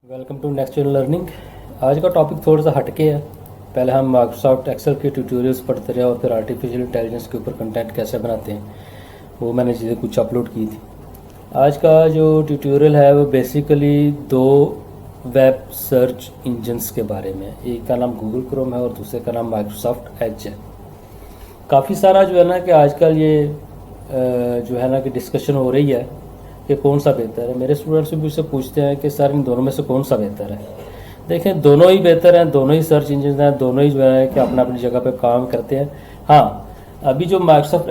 Welcome to next year learning. आज का topic थोड़ा सा हटके है। पहले हम माइक्रोसॉफ्ट एक्सेल के ट्यूटोरियल्स पढ़ते रहे और फिर आर्टिफिशियल इंटेलिजेंस के ऊपर कंटेंट कैसे बनाते हैं वो मैंने चीज़ें कुछ अपलोड की थी। आज का जो ट्यूटोरियल है वो बेसिकली दो वेब सर्च इंजन्स के बारे में है। एक का नाम गूगल क्रोम है और दूसरे का नाम माइक्रोसॉफ्ट एज है। काफ़ी सारा जो है ना कि आजकल ये जो है ना कि डिस्कशन हो रही है कि कौन सा बेहतर है। मेरे स्टूडेंट्स भी मुझसे पूछते हैं कि सर इन दोनों में से कौन सा बेहतर है। देखें, दोनों ही बेहतर हैं, दोनों ही सर्च इंजन हैं, दोनों ही जो है कि अपना अपनी जगह पे काम करते हैं। हाँ, अभी जो माइक्रोसॉफ्ट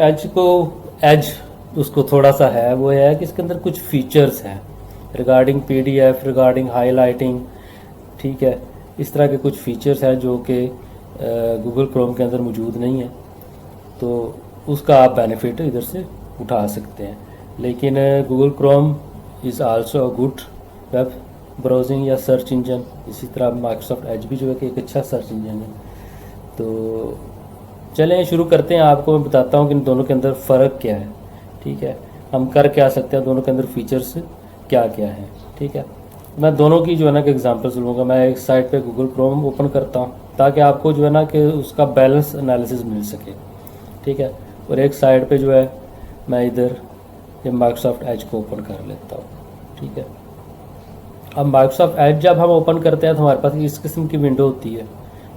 एज उसको थोड़ा सा है वो है कि इसके अंदर कुछ फीचर्स हैं रिगार्डिंग पीडीएफ, रिगार्डिंग हाईलाइटिंग, ठीक है। इस तरह के कुछ फीचर्स हैं जो कि गूगल क्रोम के अंदर मौजूद नहीं है, तो उसका आप बेनिफिट इधर से उठा सकते हैं। लेकिन Google Chrome is also a good web browsing या सर्च इंजन। इसी तरह माइक्रोसॉफ्ट एज भी जो है कि एक अच्छा सर्च इंजन है। तो चलें शुरू करते हैं। आपको मैं बताता हूँ कि इन दोनों के अंदर फ़र्क क्या है, ठीक है। हम कर क्या सकते हैं, दोनों के अंदर फीचर्स क्या क्या हैं, ठीक है। मैं दोनों की जो है ना कि एग्जांपल्स लूँगा। मैं एक साइट पे गूगल क्रोम ओपन करता हूँ ताकि आपको जो है ना कि उसका बैलेंस एनालिसिस मिल सके, ठीक है। और एक साइड पे जो है मैं इधर ये माइक्रोसॉफ्ट एज को ओपन कर लेता हूँ, ठीक है। अब माइक्रोसॉफ्ट एज जब हम ओपन करते हैं तो हमारे पास इस किस्म की विंडो होती है,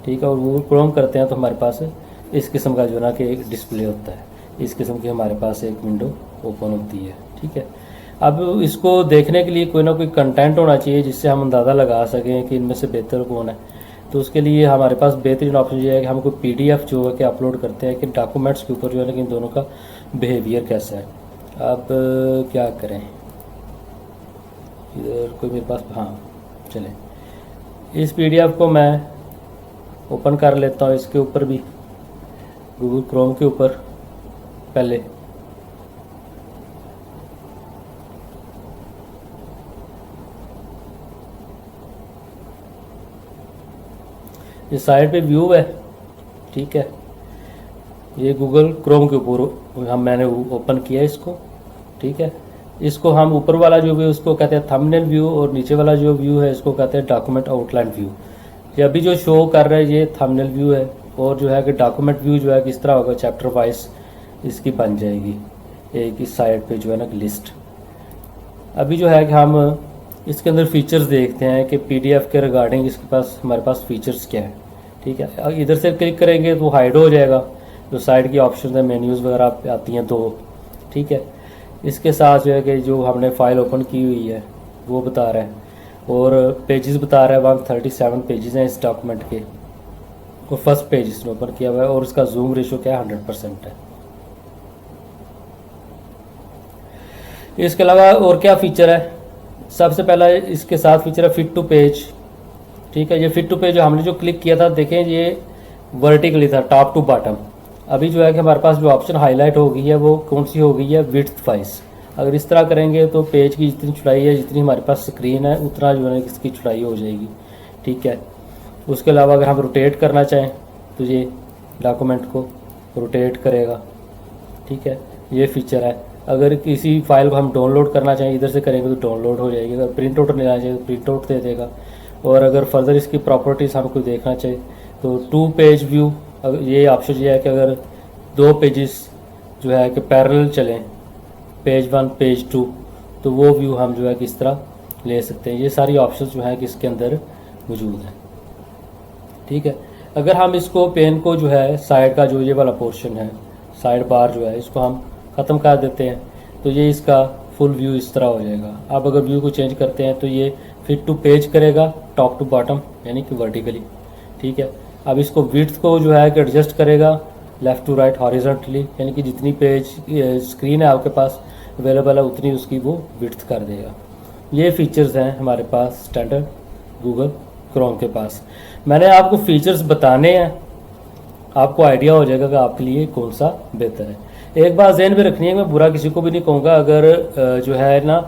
ठीक है। और गूगल क्रोम करते हैं तो हमारे पास इस किस्म का जो है ना कि एक डिस्प्ले होता है। इस किस्म की हमारे पास एक विंडो ओपन होती है, ठीक है। अब इसको देखने के लिए कोई ना कोई कंटेंट होना चाहिए जिससे हम अंदाज़ा लगा सकें कि इनमें से बेहतर कौन है। तो उसके लिए हमारे पास बेहतरीन ऑप्शन ये है कि हम कोई पीडीएफ जो है कि अपलोड करते हैं कि डॉक्यूमेंट्स के ऊपर जो है ना कि इन दोनों का बिहेवियर कैसा है। अब क्या करें, इधर कोई मेरे पास, हाँ चलें, इस पीडीएफ को मैं ओपन कर लेता हूँ। इसके ऊपर भी गूगल क्रोम के ऊपर पहले इस साइड पे व्यू है, ठीक है। ये गूगल क्रोम के ऊपर मैंने ओपन किया इसको, ठीक है। इसको हम ऊपर वाला जो व्यू उसको कहते हैं थंबनेल व्यू और नीचे वाला जो व्यू है इसको कहते हैं डॉक्यूमेंट आउटलाइन व्यू। ये अभी जो शो कर रहा है ये थंबनेल व्यू है और जो है कि डॉक्यूमेंट व्यू जो है किस तरह होगा, चैप्टर वाइज इसकी बन जाएगी एक इस साइड पे जो है ना लिस्ट। अभी जो है कि हम इसके अंदर फीचर्स देखते हैं कि पीडीएफ के रिगार्डिंग इसके पास हमारे पास फीचर्स क्या है, ठीक है। इधर से क्लिक करेंगे तो हाइड हो जाएगा। जो साइड की ऑप्शन है मेन्यूज़ वगैरह आती हैं दो, ठीक है। इसके साथ जो है कि जो हमने फ़ाइल ओपन की हुई है वो बता रहा है और पेजेस बता रहा है 137 पेजेस हैं इस डॉक्यूमेंट के और फर्स्ट पेज इसने ओपन किया हुआ है और इसका जूम रेशो क्या है 100% है। इसके अलावा और क्या फ़ीचर है, सबसे पहला इसके साथ फीचर है फिट टू पेज, ठीक है। ये फिट टू पेज जो हमने जो क्लिक किया था, देखें ये वर्टिकली था टॉप टू बॉटम। अभी जो है कि हमारे पास जो ऑप्शन हाईलाइट हो गई है वो कौन सी हो गई है, विड्थ वाइज। अगर इस तरह करेंगे तो पेज की जितनी चौड़ाई है, जितनी हमारे पास स्क्रीन है उतना जो है इसकी चौड़ाई हो जाएगी, ठीक है। उसके अलावा अगर हम रोटेट करना चाहें तो ये डॉक्यूमेंट को रोटेट करेगा, ठीक है। ये फीचर है। अगर किसी फाइल को हम डाउनलोड करना चाहें इधर से करेंगे तो डाउनलोड हो जाएगी। अगर प्रिंट आउट लेना चाहिए तो प्रिंट आउट दे देगा। और अगर फर्दर इसकी प्रॉपर्टीज़ हमको देखना चाहिए तो टू पेज व्यू, ये ऑप्शन ये है कि अगर दो पेजेस जो है कि पैरेलल चलें, पेज 1 पेज 2, तो वो व्यू हम जो है कि इस तरह ले सकते हैं। ये सारी ऑप्शन जो है कि इसके अंदर मौजूद हैं, ठीक है। अगर हम इसको पेन को जो है साइड का जो ये वाला पोर्शन है, साइड बार जो है इसको हम ख़त्म कर देते हैं तो ये इसका फुल व्यू इस तरह हो जाएगा। अब अगर व्यू को चेंज करते हैं तो ये फिट टू पेज करेगा टॉप टू बॉटम यानी कि वर्टिकली, ठीक है। अब इसको विड्थ को जो है कि एडजस्ट करेगा लेफ़्ट टू राइट हॉरिजॉन्टली, यानी कि जितनी पेज स्क्रीन है आपके पास अवेलेबल है उतनी उसकी वो विड्थ कर देगा। ये फीचर्स हैं हमारे पास स्टैंडर्ड गूगल क्रोम के पास। मैंने आपको फीचर्स बताने हैं, आपको आइडिया हो जाएगा कि आपके लिए कौन सा बेहतर है। एक बात ज़हन में रखनी है, मैं बुरा किसी को भी नहीं कहूँगा। अगर जो है ना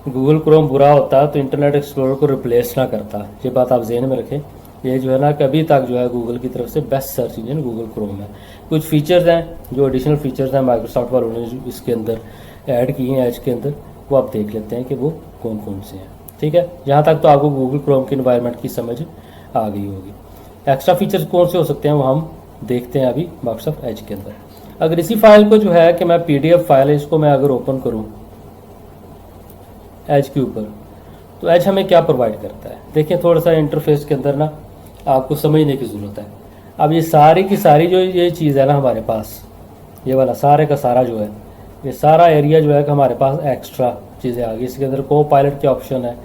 गूगल क्रोम बुरा होता तो इंटरनेट एक्सप्लोरर को रिप्लेस ना करता, ये बात आप जहन में रखें। ये जो है ना कभी तक जो है गूगल की तरफ से best search engine Google Chrome है। कुछ फीचर्स हैं जो एडिशनल फीचर्स हैं माइक्रोसॉफ्ट वालों ने इसके अंदर ऐड किए हैं एज के अंदर, वो आप देख लेते हैं कि वो कौन कौन से हैं। ठीक है, यहाँ तक तो आपको गूगल क्रोम के इन्वायरमेंट की समझ आ गई होगी। एक्स्ट्रा फीचर्स कौन से हो सकते हैं वो हम देखते हैं अभी माइक्रोसॉफ्ट एज के अंदर। अगर इसी फाइल को जो है कि मैं PDF फाइल है, इसको मैं अगर ओपन करूँ एज के ऊपर, तो एज हमें क्या प्रोवाइड करता है, देखिए थोड़ा सा इंटरफेस के अंदर ना आपको समझने की ज़रूरत है। अब ये सारी की सारी जो ये चीज़ है ना हमारे पास, ये वाला सारे का सारा जो है, ये सारा एरिया जो है कि हमारे पास एक्स्ट्रा चीज़ें आ गई। इसके अंदर को पायलट की ऑप्शन है,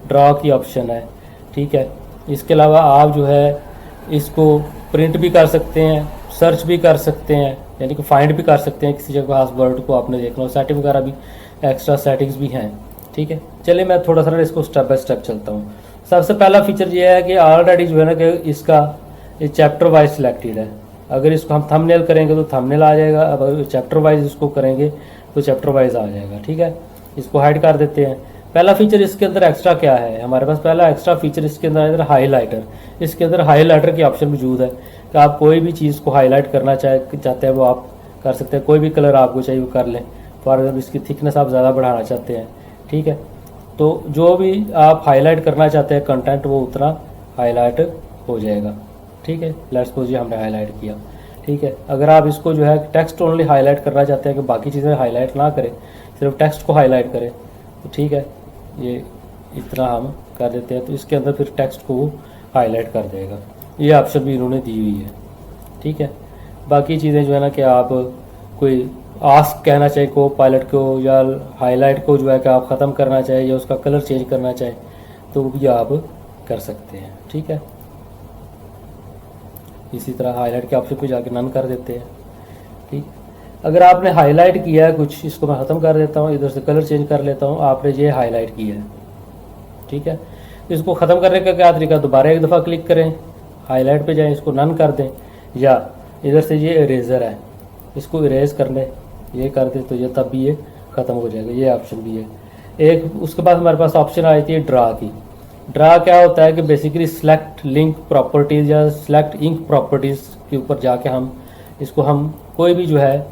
ड्रॉ की ऑप्शन है, ठीक है। इसके अलावा आप जो है इसको प्रिंट भी कर सकते हैं, सर्च भी कर सकते हैं, यानी कि फाइंड भी कर सकते हैं किसी जगह खास वर्ड को आपने देखना हो। सेटिंग वगैरह भी, एक्स्ट्रा सेटिंग्स भी हैं, ठीक है। चलिए मैं थोड़ा सा इसको स्टेप बाय स्टेप चलता हूँ। सबसे पहला फीचर ये है कि ऑलरेडी जो है ना कि इसका ये चैप्टर वाइज सिलेक्टेड है। अगर इसको हम थंबनेल करेंगे तो थंबनेल आ जाएगा, अब अगर चैप्टर वाइज इसको करेंगे तो चैप्टर वाइज आ जाएगा, ठीक है। इसको हाइड कर देते हैं। पहला फीचर इसके अंदर एक्स्ट्रा क्या है, हमारे पास पहला एक्स्ट्रा फीचर इसके अंदर हाईलाइटर। इसके अंदर हाईलाइटर की ऑप्शन मौजूद है कि आप कोई भी चीज़ को हाईलाइट करना चाहते हैं वो आप कर सकते हैं। कोई भी कलर आपको चाहिए वो कर लें। फॉर एग्जाम्पल इसकी थिकनेस आप ज़्यादा बढ़ाना चाहते हैं, ठीक है, तो जो भी आप हाईलाइट करना चाहते हैं कंटेंट वो उतना हाईलाइट हो जाएगा, ठीक है। लेट्स सपोज ये हमने हाईलाइट किया, ठीक है। अगर आप इसको जो है टेक्स्ट ओनली हाईलाइट करना चाहते हैं कि बाकी चीज़ें हाईलाइट ना करें, सिर्फ टेक्स्ट को हाईलाइट करें, तो ठीक है, ये इतना हम कर देते हैं। तो इसके अंदर फिर टेक्स्ट को वो हाईलाइट कर देगा। ये ऑप्शन भी इन्होंने दी हुई है, ठीक है। बाकी चीज़ें जो है ना कि आप कोई आस्क कहना चाहिए को पायलट को, या हाईलाइट को जो है कि आप ख़त्म करना चाहे या उसका कलर चेंज करना चाहे तो वो भी आप कर सकते हैं, ठीक है। इसी तरह हाईलाइट के ऑप्शन पे जाके नन कर देते हैं, ठीक। अगर आपने हाईलाइट किया है कुछ, इसको मैं ख़त्म कर देता हूँ, इधर से कलर चेंज कर लेता हूँ। आपने ये हाईलाइट किया है, ठीक है। इसको ख़त्म करने का क्या तरीका, दोबारा एक दफ़ा क्लिक करें, हाईलाइट पे जाएं, इसको नन कर दें, या इधर से ये इरेज़र है इसको इरेज करने ये कर दें तो ये तब भी ये ख़त्म हो जाएगा। ये ऑप्शन भी है एक। उसके बाद हमारे पास ऑप्शन आई थी ड्रा की। ड्रा क्या होता है कि बेसिकली सिलेक्ट लिंक प्रॉपर्टीज़ या सिलेक्ट इंक प्रॉपर्टीज़ के ऊपर जाके हम इसको हम कोई भी जो है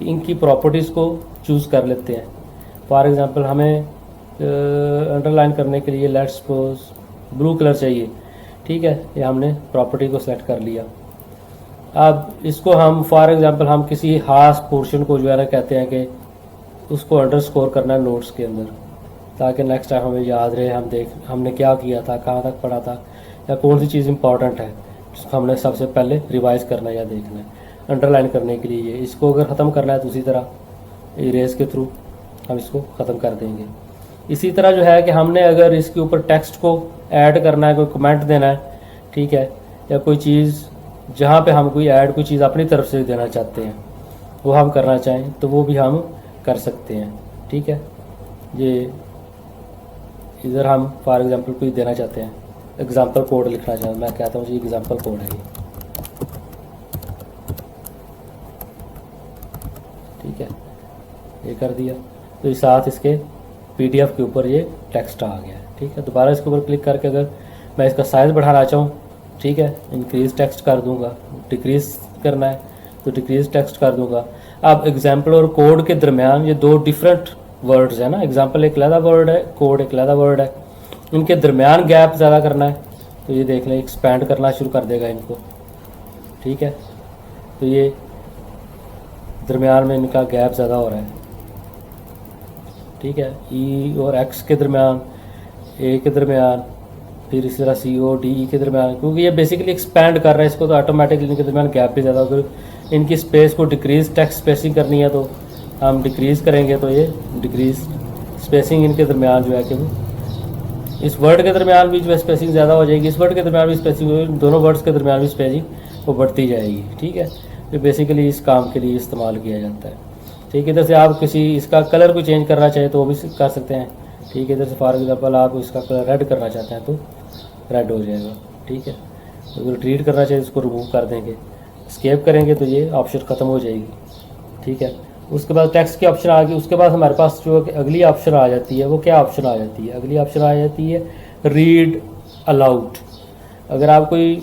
इंक की प्रॉपर्टीज़ को चूज़ कर लेते हैं। फॉर एग्ज़ाम्पल हमें अंडरलाइन करने के लिए लेट्स सपोज ब्लू कलर चाहिए, ठीक है। ये हमने प्रॉपर्टी को सिलेक्ट कर लिया। अब इसको हम फॉर एग्ज़ाम्पल हम किसी खास पोर्शन को जो है ना कहते हैं कि उसको अंडरस्कोर करना है नोट्स के अंदर, ताकि नेक्स्ट टाइम हमें याद रहे हमने क्या किया था, कहाँ तक पढ़ा था, या कौन सी चीज़ इंपॉर्टेंट है जिसको हमने सबसे पहले रिवाइज करना है या देखना है। अंडरलाइन करने के लिए इसको अगर ख़त्म करना है तो उसी तरह इरेज के थ्रू हम इसको ख़त्म कर देंगे। इसी तरह जो है कि हमने अगर इसके ऊपर टेक्स्ट को ऐड करना है, कोई कमेंट देना है, ठीक है, या कोई चीज़ जहाँ पे हम कोई चीज़ अपनी तरफ से देना चाहते हैं वो हम करना चाहें तो वो भी हम कर सकते हैं, ठीक है। ये इधर हम फॉर एग्ज़ाम्पल कोई देना चाहते हैं, एग्ज़ाम्पल कोड लिखना चाहते हैं, मैं कहता हूँ जी एग्ज़ाम्पल कोड है ये, ठीक है, ये कर दिया तो इस साथ इसके PDF के ऊपर ये टेक्स्ट आ गया है, ठीक है। दोबारा इसके ऊपर क्लिक करके अगर मैं इसका साइज़ बढ़ाना चाहूँ, ठीक है, इंक्रीज टेक्स्ट कर दूंगा, डिक्रीज करना है तो डिक्रीज टेक्स्ट कर दूंगा। अब एग्जाम्पल और कोड के दरमियान ये दो डिफरेंट वर्ड्स हैं ना, एग्जाम्पल एक अलग वर्ड है, कोड एक अलग वर्ड है, इनके दरमियान गैप ज़्यादा करना है तो ये देख लें एक्सपैंड करना शुरू कर देगा इनको, ठीक है। तो ये दरमियान में इनका गैप ज़्यादा हो रहा है, ठीक है। E और X के दरमियान, A के दरमियान, फिर इसी तरह CODE के दरमियान, क्योंकि ये बेसिकली एक्सपैंड कर रहा है इसको तो ऑटोमेटिकली इनके दरमियान गैप भी ज़्यादा। अगर इनकी स्पेस को डिक्रीज टेक्स्ट स्पेसिंग करनी है तो हम डिक्रीज़ करेंगे तो ये डिक्रीज स्पेसिंग इनके दरमियान जो है कि वो इस वर्ड के दरमियान भी जो है स्पेसिंग ज़्यादा हो जाएगी, इस वर्ड के दरमियान भी स्पेसिंग, दोनों वर्ड्स के दरमियान भी स्पेसिंग वो बढ़ती जाएगी, ठीक है। तो बेसिकली इस काम के लिए इस्तेमाल किया जाता है, ठीक है। इधर से आप किसी इसका कलर को चेंज करना चाहें तो वो भी कर सकते हैं, ठीक है। इधर से फॉर एग्जाम्पल आप इसका कलर रेड करना चाहते हैं तो रेड हो जाएगा, ठीक है। अगर डिलीट करना चाहिए इसको रिमूव कर देंगे, स्केप करेंगे तो ये ऑप्शन ख़त्म हो जाएगी, ठीक है। उसके बाद टेक्स्ट की ऑप्शन आ गई। उसके बाद हमारे पास जो अगली ऑप्शन आ जाती है वो क्या ऑप्शन आ जाती है, अगली ऑप्शन आ जाती है रीड अलाउड। अगर आप कोई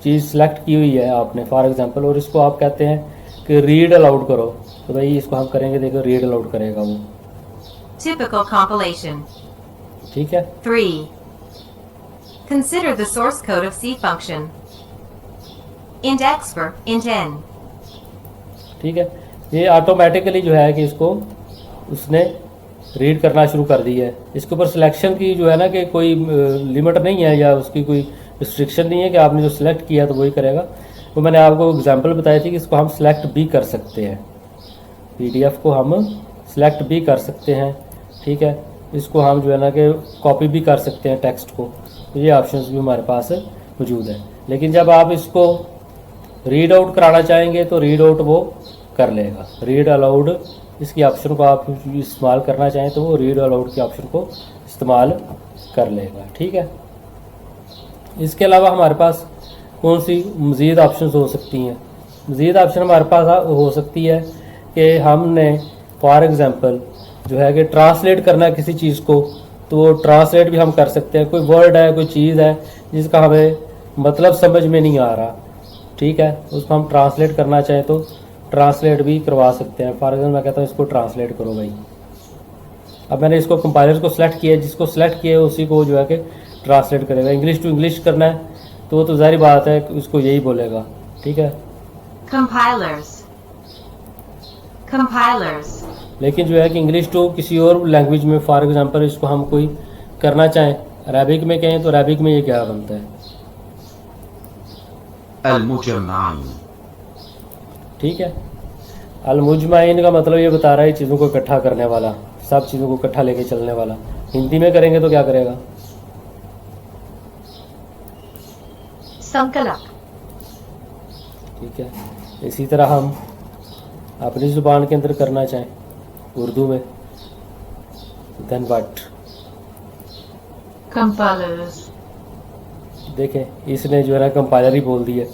चीज़ सेलेक्ट की हुई है आपने फॉर एग्जांपल और इसको आप कहते हैं कि रीड अलाउड करो, तो भाई इसको हम करेंगे, देखो रीड अलाउड करेगा वो। Typical compilation. ठीक है। 3. Consider the source code of C function. Int x for int n. ठीक है, ये ऑटोमेटिकली जो है कि इसको उसने रीड करना शुरू कर दी है। इसके ऊपर सिलेक्शन की जो है ना कि कोई लिमिट नहीं है या उसकी कोई रिस्ट्रिक्शन नहीं है कि आपने जो सिलेक्ट किया तो वही करेगा। तो मैंने आपको एग्जांपल बताई थी कि इसको हम सिलेक्ट भी कर सकते हैं, पीडीएफ को हम सिलेक्ट भी कर सकते हैं। ठीक है, इसको हम जो है ना कि कॉपी भी कर सकते हैं टेक्स्ट को, तो ये ऑप्शंस भी हमारे पास मौजूद है। लेकिन जब आप इसको रीड आउट कराना चाहेंगे तो रीड आउट वो कर लेगा। रीड अलाउड इसकी ऑप्शन को आप इस्तेमाल करना चाहें तो वो रीड अलाउड के ऑप्शन को इस्तेमाल कर लेगा। ठीक है, इसके अलावा हमारे पास कौन सी मज़ीद ऑप्शन हो सकती हैं? मज़ीद ऑप्शन हमारे पास हो सकती है कि हमने फॉर एग्ज़ाम्पल जो है कि ट्रांसलेट करना है किसी चीज़ को, तो वो ट्रांसलेट भी हम कर सकते हैं। कोई वर्ड है, कोई चीज़ है जिसका हमें मतलब समझ में नहीं आ रहा, ठीक है, उसको हम ट्रांसलेट करना चाहें तो ट्रांसलेट भी करवा सकते हैं। फॉर एग्जाम्पल मैं कहता हूँ इसको ट्रांसलेट करो भाई। अब मैंने इसको कंपाइलर को सिलेक्ट किया, जिसको सिलेक्ट किया उसी को जो है कि ट्रांसलेट करेगा। इंग्लिश टू इंग्लिश करना है तो वो तो जाहिर बात है कि उसको यही बोलेगा। ठीक है, कंपाइलर्स। लेकिन जो है कि इंग्लिश टू किसी और लैंग्वेज में फॉर एग्जांपल इसको हम कोई करना चाहें, अरबिक में कहें तो अरबिक में ये क्या बनता है? अल-मुजम्माइन। ठीक है, अल-मुजम्माइन का मतलब ये बता रहा है चीज़ों को इकट्ठा करने वाला, सब चीज़ों को इकट्ठा लेके चलने वाला। हिंदी में करेंगे तो क्या करेगा? संकलक। ठीक है, इसी तरह हम अपनी ज़ुबान के अंदर करना चाहें उर्दू में, देन व्हाट? कंपाइलर्स। देखें, इसने जो है ना कंपाइलर ही बोल दिया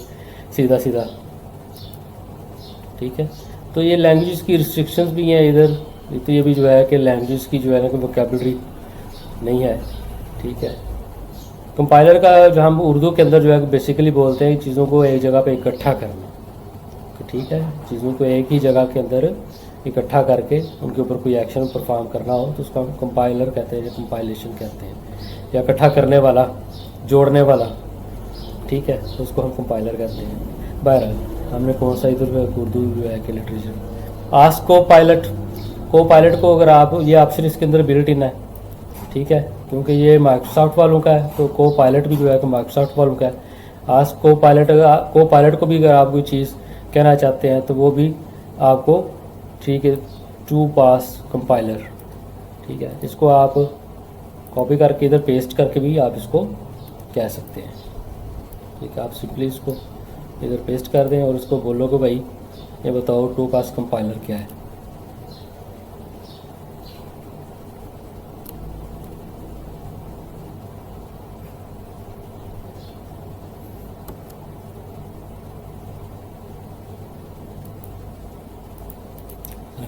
सीधा सीधा। ठीक है, तो ये लैंग्वेज की रिस्ट्रिक्शंस भी हैं इधर। तो ये भी जो है कि लैंग्वेज की जो है ना कि वोकैबुलरी नहीं है। ठीक है, कंपाइलर का जो हम उर्दू के अंदर जो है बेसिकली बोलते हैं चीज़ों को एक जगह पे इकट्ठा करना। ठीक है, चीज़ों को एक ही जगह के अंदर इकट्ठा करके उनके ऊपर कोई एक्शन परफॉर्म करना हो तो उसको हम कंपाइलर कहते हैं या कंपाइलेशन कहते हैं, या इकट्ठा करने वाला, जोड़ने वाला। ठीक है, तो उसको हम कंपाइलर कहते हैं। बहरहाल हमने कौन सा इधर उर्दू जो है कि लिटरेचर। आस्क को पायलट को अगर आप ये ऑप्शन इसके अंदर बिल्ट इन है। ठीक है, क्योंकि ये माइक्रोसॉफ्ट वालों का है तो को पायलट भी जो है कि माइक्रोसॉफ्ट वालों का है। आस्क को पायलट को भी अगर आप कोई चीज़ कहना चाहते हैं तो वो भी आपको, ठीक है, टू पास कंपाइलर। ठीक है, इसको आप कॉपी करके इधर पेस्ट करके भी आप इसको कह सकते हैं। ठीक है, आप सिंपली इसको इधर पेस्ट कर दें और उसको बोलो कि भाई ये बताओ टू पास कंपाइलर क्या है।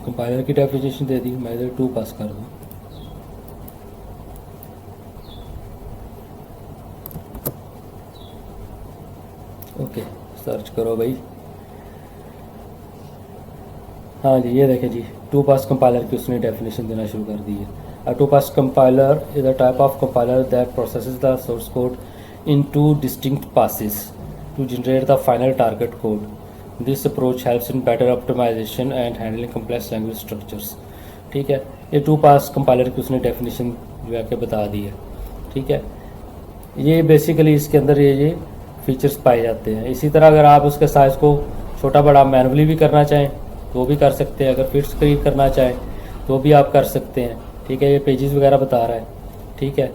कंपाइलर की डेफिनेशन दे दी, मैं इधर टू पास कर दूँ। ओके, सर्च करो भाई। हाँ जी, ये देखें जी, टू पास कंपाइलर की उसने डेफिनेशन देना शुरू कर दी है। A two pass compiler is a type of compiler that processes the source code in two distinct passes to generate the final target code. This approach helps in better optimization and handling complex language structures. ठीक है, ये to pass compiler की उसने definition जो है कि बता दी है। ठीक है, ये बेसिकली इसके अंदर ये फीचर्स पाए जाते हैं। इसी तरह अगर आप उसके साइज़ को छोटा बड़ा मैनुअली भी करना चाहें तो भी कर सकते हैं। अगर फिट्स क्रिएट करना चाहें तो भी आप कर सकते हैं। ठीक है, ये पेजेस वगैरह बता रहा है। ठीक है,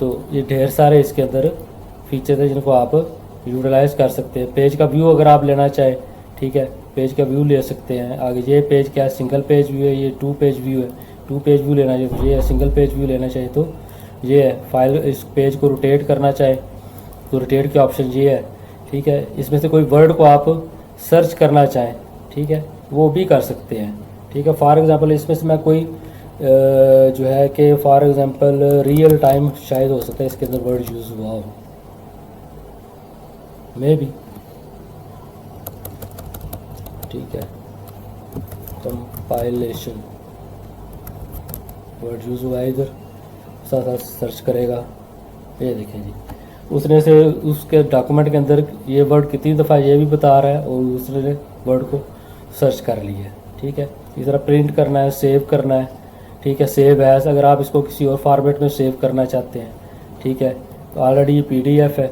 तो ये ढेर सारे इसके अंदर फीचर है जिनको आप यूटिलाइज़ कर सकते हैं। पेज का व्यू अगर आप लेना चाहें, ठीक है, पेज का व्यू ले सकते हैं। आगे ये पेज क्या है, सिंगल पेज व्यू है, ये टू पेज व्यू है। टू पेज व्यू लेना चाहिए तो ये है, सिंगल पेज व्यू लेना चाहिए तो ये है। फाइल इस पेज को रोटेट करना चाहे तो रोटेट के ऑप्शन ये है। ठीक है, इसमें से कोई वर्ड को आप सर्च करना चाहें, ठीक है, वो भी कर सकते हैं। ठीक है, फॉर एग्जांपल इसमें से मैं कोई जो है कि फॉर एग्जांपल रियल टाइम शायद हो सकता है इसके अंदर वर्ड यूज़ हुआ हो, मे बी। ठीक है, कंपाइलेशन वर्ड यूज़ हुआ है इधर, साथ साथ सर्च करेगा, ये देखें जी, उसने से उसके डॉक्यूमेंट के अंदर ये वर्ड कितनी दफ़ा ये भी बता रहा है और उसने वर्ड को सर्च कर लिया है। ठीक है, इस तरह प्रिंट करना है, सेव करना है। ठीक है, सेव एज, अगर आप इसको किसी और फॉर्मेट में सेव करना चाहते हैं, ठीक है, तो ऑलरेडी ये PDF है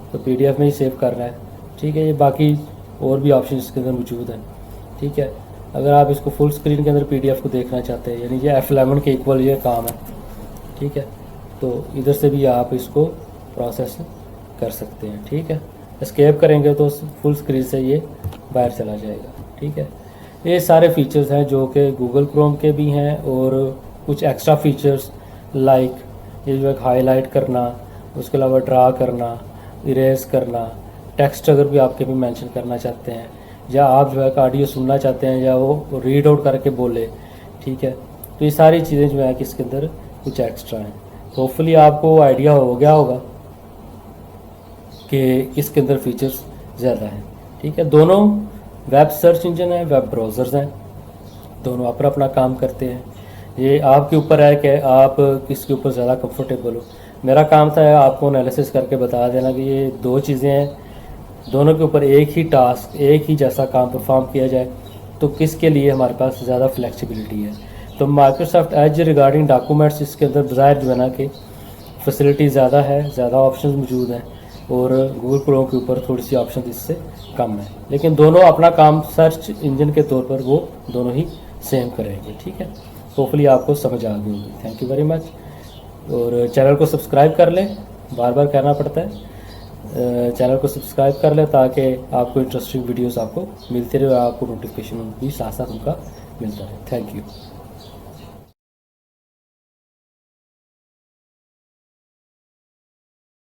तो PDF में ही सेव करना है। ठीक है, ये बाकी और भी ऑप्शन इसके अंदर मौजूद हैं। ठीक है, अगर आप इसको फुल स्क्रीन के अंदर PDF को देखना चाहते हैं, यानी ये F11 के इक्वल ये काम है। ठीक है, तो इधर से भी आप इसको प्रोसेस कर सकते हैं। ठीक है, एस्केप करेंगे तो फुल स्क्रीन से ये बाहर चला जाएगा। ठीक है, ये सारे फीचर्स हैं जो कि गूगल क्रोम के भी हैं और कुछ एक्स्ट्रा फीचर्स लाइक ये जो है हाईलाइट करना, उसके अलावा ड्रा करना, इरेज करना, टेक्स्ट अगर भी आपके भी मेंशन करना चाहते हैं, या आप जो है ऑडियो सुनना चाहते हैं या वो रीड आउट करके बोले। ठीक है, तो ये सारी चीज़ें जो है कि इसके अंदर कुछ एक्स्ट्रा हैं। होपफुली आपको आइडिया हो गया होगा कि इसके अंदर फीचर्स ज़्यादा हैं। ठीक है, दोनों वेब सर्च इंजन है, वेब ब्राउज़र्स हैं, दोनों अपना अपना काम करते हैं। ये आपके ऊपर है कि आप किसके ऊपर ज़्यादा कंफर्टेबल हो। मेरा काम था आपको एनालिसिस करके बता देना कि ये दो चीज़ें हैं, दोनों के ऊपर एक ही टास्क, एक ही जैसा काम परफॉर्म किया जाए तो किसके लिए हमारे पास ज़्यादा फ्लेक्सिबिलिटी है। तो माइक्रोसॉफ्ट एज रिगार्डिंग डॉक्यूमेंट्स इसके अंदर बाहर जो है ना कि फैसिलिटी ज़्यादा है, ज़्यादा ऑप्शंस मौजूद हैं, और गूगल क्रोम के ऊपर थोड़ी सी ऑप्शन इससे कम है, लेकिन दोनों अपना काम सर्च इंजन के तौर पर वो दोनों ही सेम करेंगे। ठीक है, होपफुली आपको समझ आ गई होगी। थैंक यू वेरी मच, और चैनल को सब्सक्राइब कर लें, बार बार कहना पड़ता है, चैनल को सब्सक्राइब कर लें ताकि आपको इंटरेस्टिंग वीडियोस आपको मिलते रहे और आपको नोटिफिकेशन भी साथ साथ उनका मिलता रहे। Thank you.